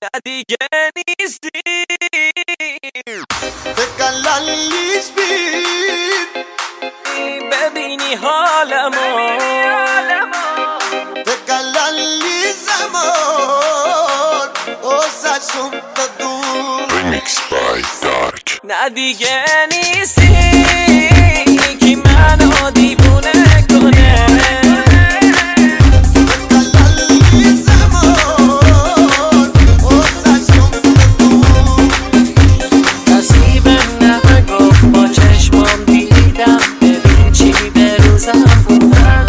نه دیگه نیستی تکلالیش بیر ببینی حالمو تکلالی زمان او سشم دور Remix by Dark. نه دیگه نیستی که منو دیوونه کنه تکلالی زمان او سشم دور کسی به نگفت با چشمام دیدم ببین چی به روزم بودم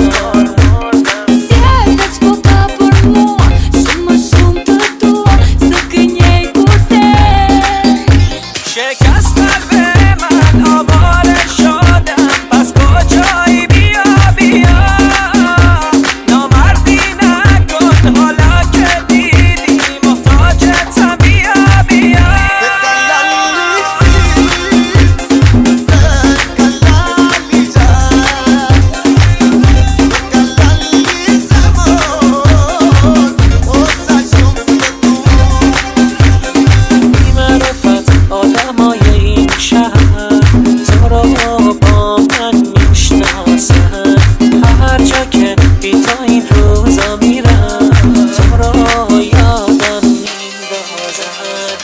Sientes boca por mua, suma junto tua, sacanhei por ter. شکست قلب من آواره شدم پس کجایی بیا بیا نامردی نکن حالا که دیدی محتاجتم بیا بیا تکلالیش بیر تکلالی جان تکلالی زمان او سشم دور بی‌معرفت آدمای این شهر تو رو با من میشناسن هر جا که بی تا این روزا میرم تو رو یادم میندازن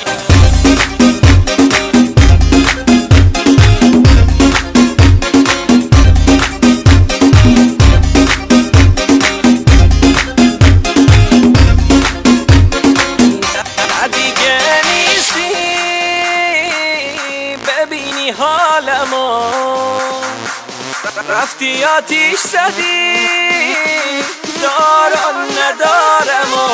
نه دیگه نیستی ببینی حالمو رفتی آتیش زدی دارم ندارمو